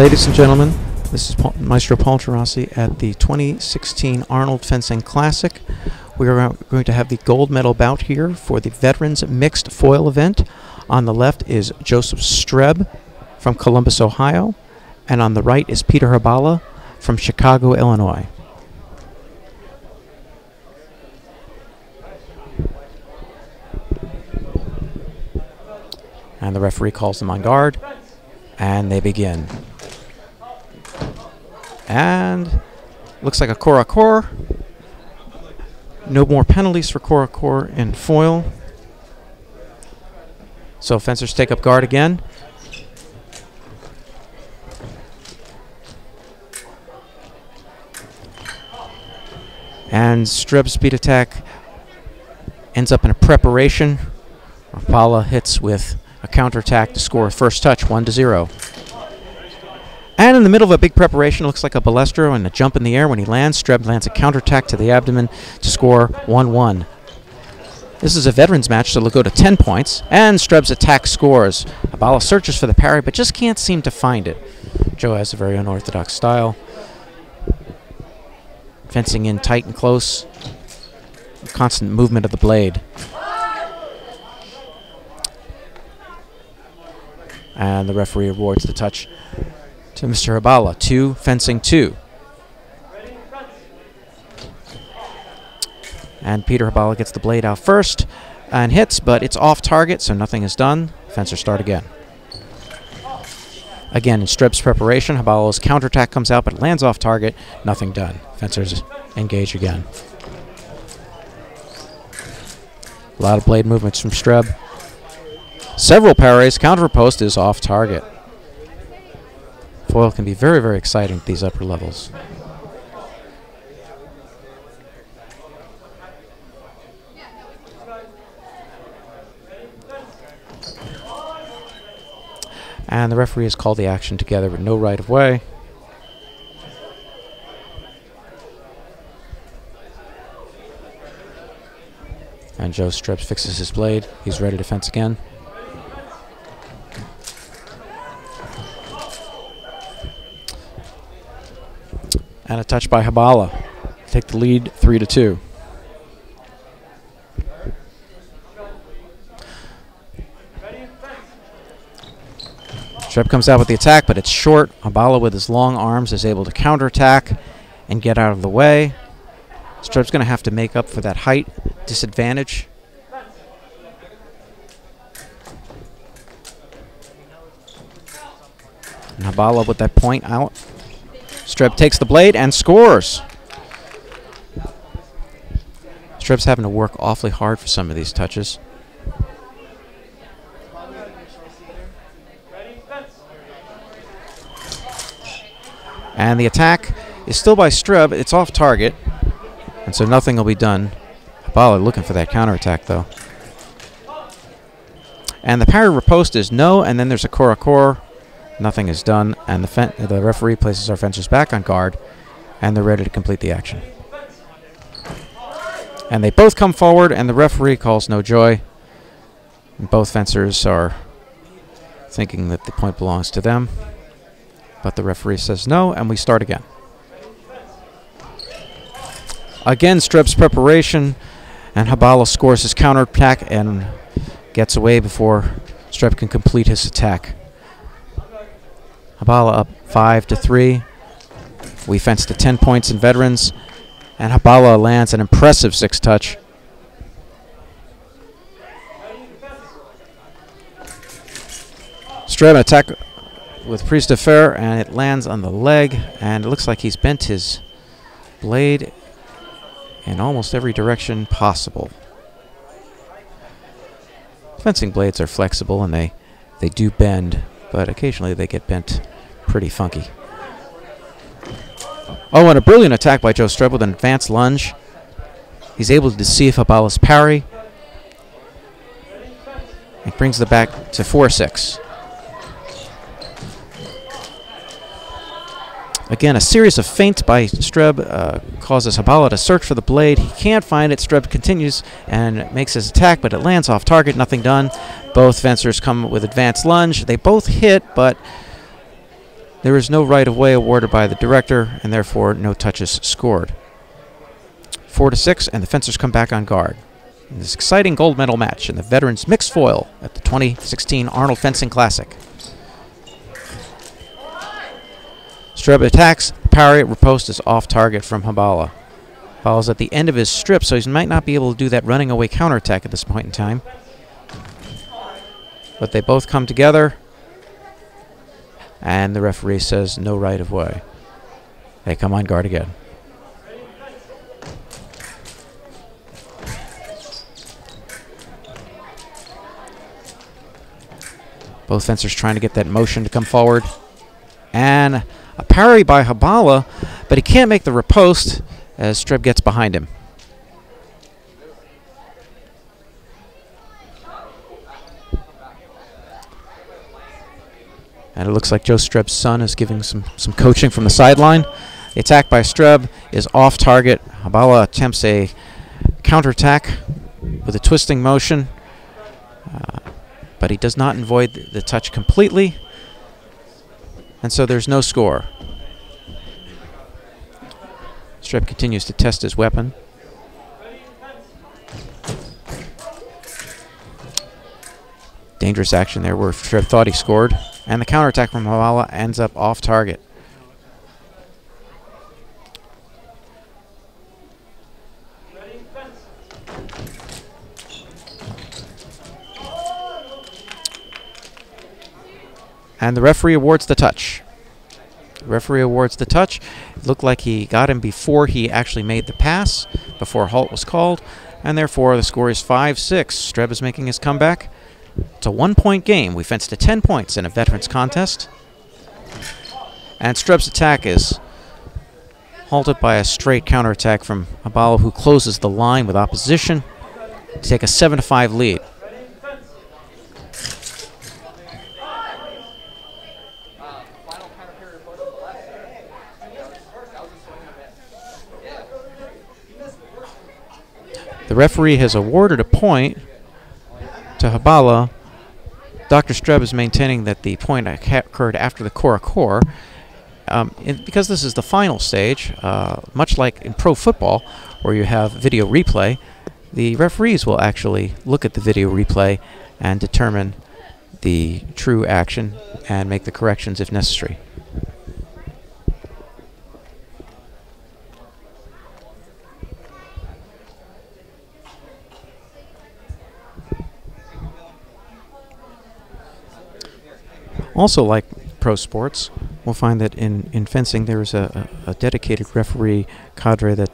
Ladies and gentlemen, this is Maestro Paul Gerasi at the 2016 Arnold Fencing Classic. We are going to have the gold medal bout here for the Veterans Mixed Foil event. On the left is Joseph Streb from Columbus, Ohio, and on the right is Peter Habala from Chicago, Illinois. And the referee calls them on guard, and they begin. And looks like a Korakor. No more penalties for Korakor in foil. So fencers take up guard again. And Streb's speed attack ends up in a preparation. Rapala hits with a counterattack to score a first touch, 1-0. And in the middle of a big preparation, it looks like a balestro and a jump in the air. When he lands, Streb lands a counterattack to the abdomen to score 1-1. This is a veterans match, so it'll go to 10 points. And Streb's attack scores. Habala searches for the parry, but just can't seem to find it. Joe has a very unorthodox style. Fencing in tight and close. Constant movement of the blade. And the referee awards the touch to Mr. Habala. 2, fencing 2. And Peter Habala gets the blade out first and hits, but it's off target, so nothing is done. Fencers start again. Again, in Streb's preparation, Habala's counterattack comes out, but it lands off target. Nothing done. Fencers engage again. A lot of blade movements from Streb. Several parries. Counter post is off target. Foil can be very, very exciting at these upper levels. And the referee has called the action together with no right of way. And Joe Streb fixes his blade. He's ready to fence again. And a touch by Habala. Take the lead 3-2. Streb comes out with the attack, but it's short. Habala with his long arms is able to counterattack and get out of the way. Streb's going to have to make up for that height disadvantage. And Habala with that point out. Streb takes the blade and scores. Streb's having to work awfully hard for some of these touches. And the attack is still by Streb. It's off target, and so nothing will be done. Habala looking for that counterattack, though. And the parry riposte is no, and then there's a Korakor. Nothing is done, and the referee places our fencers back on guard, and they're ready to complete the action. And they both come forward, and the referee calls no joy. And both fencers are thinking that the point belongs to them, but the referee says no, and we start again. Again, Streb's preparation, and Habala scores his counterattack and gets away before Streb can complete his attack. Habala up 5-3. We fence to 10 points in veterans, and Habala lands an impressive 6-touch. Streb attack with prise de fer, and it lands on the leg, and it looks like he's bent his blade in almost every direction possible. Fencing blades are flexible, and they do bend, but occasionally they get bent pretty funky. Oh, and a brilliant attack by Joe Streb with an advanced lunge. He's able to deceive Habala's parry. It brings the back to 4-6. Again, a series of feints by Streb causes Habala to search for the blade. He can't find it. Streb continues and makes his attack, but it lands off target. Nothing done. Both fencers come with advanced lunge. They both hit, but There is no right-of-way awarded by the director, and therefore no touches scored. 4-6, and the fencers come back on guard. In this exciting gold medal match in the Veterans Mixed Foil at the 2016 Arnold Fencing Classic. Streb attacks, parry, riposte is off target from Habala. Habala's at the end of his strip, so he might not be able to do that running away counterattack at this point in time. But they both come together, and the referee says no right of way. They come on guard again. Both fencers trying to get that motion to come forward. And a parry by Habala, but he can't make the riposte as Streb gets behind him. And it looks like Joe Streb's son is giving some coaching from the sideline. The attack by Streb is off target. Habala attempts a counterattack with a twisting motion, but he does not avoid the touch completely, and so there's no score. Streb continues to test his weapon. Dangerous action there where Streb thought he scored, and the counterattack from Habala ends up off target. And the referee awards the touch. The referee awards the touch. It looked like he got him before he actually made the pass, before a halt was called, and therefore the score is 5-6. Streb is making his comeback. It's a 1-point game. We fenced to 10 points in a veterans contest. And Streb's attack is halted by a straight counterattack from Habala, who closes the line with opposition to take a 7-5 lead. The referee has awarded a point to Habala. Dr. Streb is maintaining that the point occurred after the core. Because this is the final stage, much like in pro football where you have video replay, the referees will actually look at the video replay and determine the true action and make the corrections if necessary. Also, like pro sports, we'll find that in fencing there is a dedicated referee cadre, that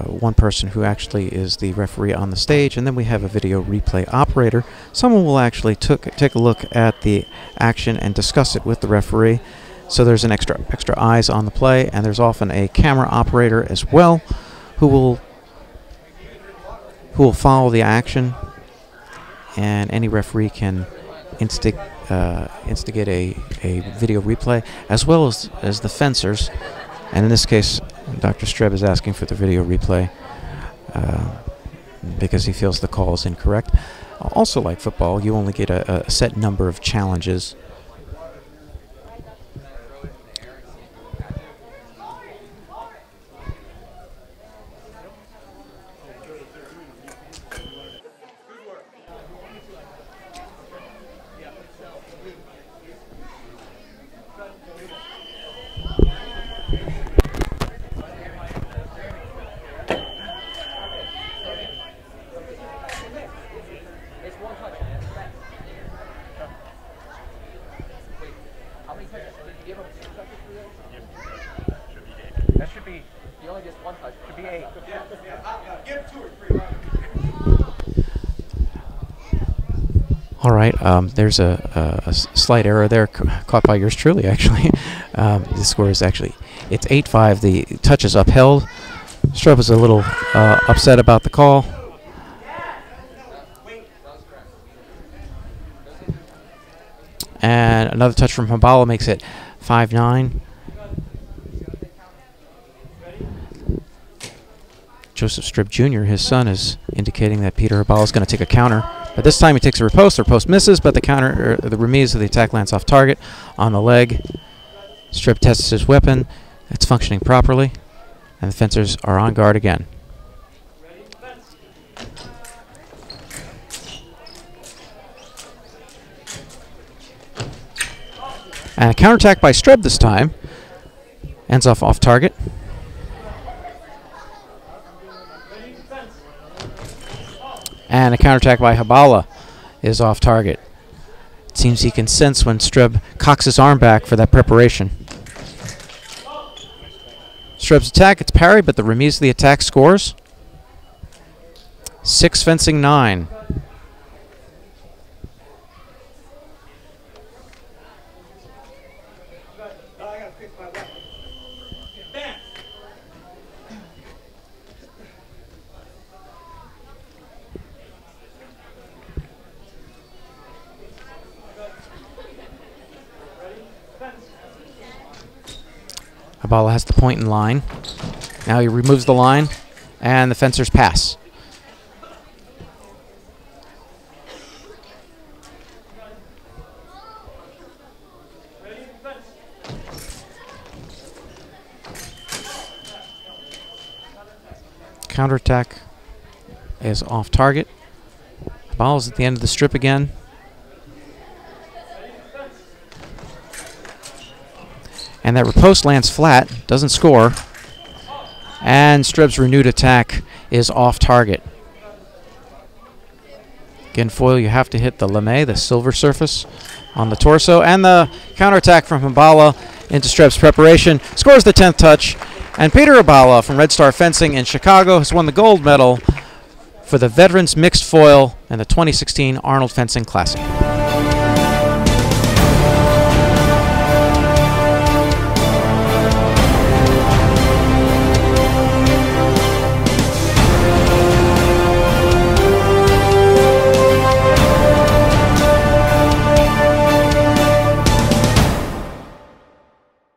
one person who actually is the referee on the stage, and then we have a video replay operator. Someone will actually take a look at the action and discuss it with the referee. So there's an extra eyes on the play, and there's often a camera operator as well who will follow the action, and any referee can instigate a video replay, as well as the fencers. And in this case, Dr. Streb is asking for the video replay because he feels the call is incorrect. Also, like football, you only get a set number of challenges. That should be, you only just one touch, should be 8. All right, there's a slight error there caught by yours truly, actually. The score is actually, it's 8-5. The touch is upheld. Streb was a little upset about the call. And another touch from Habala makes it 5-9. Joseph Streb Jr., his son, is indicating that Peter Habala is going to take a counter. But this time he takes a riposte. The riposte misses, but the counter, or the remise of the attack lands off target on the leg. Strib tests his weapon. It's functioning properly, and the fencers are on guard again. And a counterattack by Strib this time. Ends off target. And a counterattack by Habala is off target. It seems he can sense when Strib cocks his arm back for that preparation. Strib's attack, it's parried, but the remise of the attack scores. 6 fencing 9. Habala has the point in line. Now he removes the line, and the fencers pass. Counterattack is off target. Habala's at the end of the strip again. And that riposte lands flat, doesn't score. And Strib's renewed attack is off target. Again, foil, you have to hit the lame, the silver surface, on the torso. And the counterattack from Habala into Strib's preparation scores the 10th touch. And Peter Habala from Red Star Fencing in Chicago has won the gold medal for the Veterans Mixed Foil in the 2016 Arnold Fencing Classic.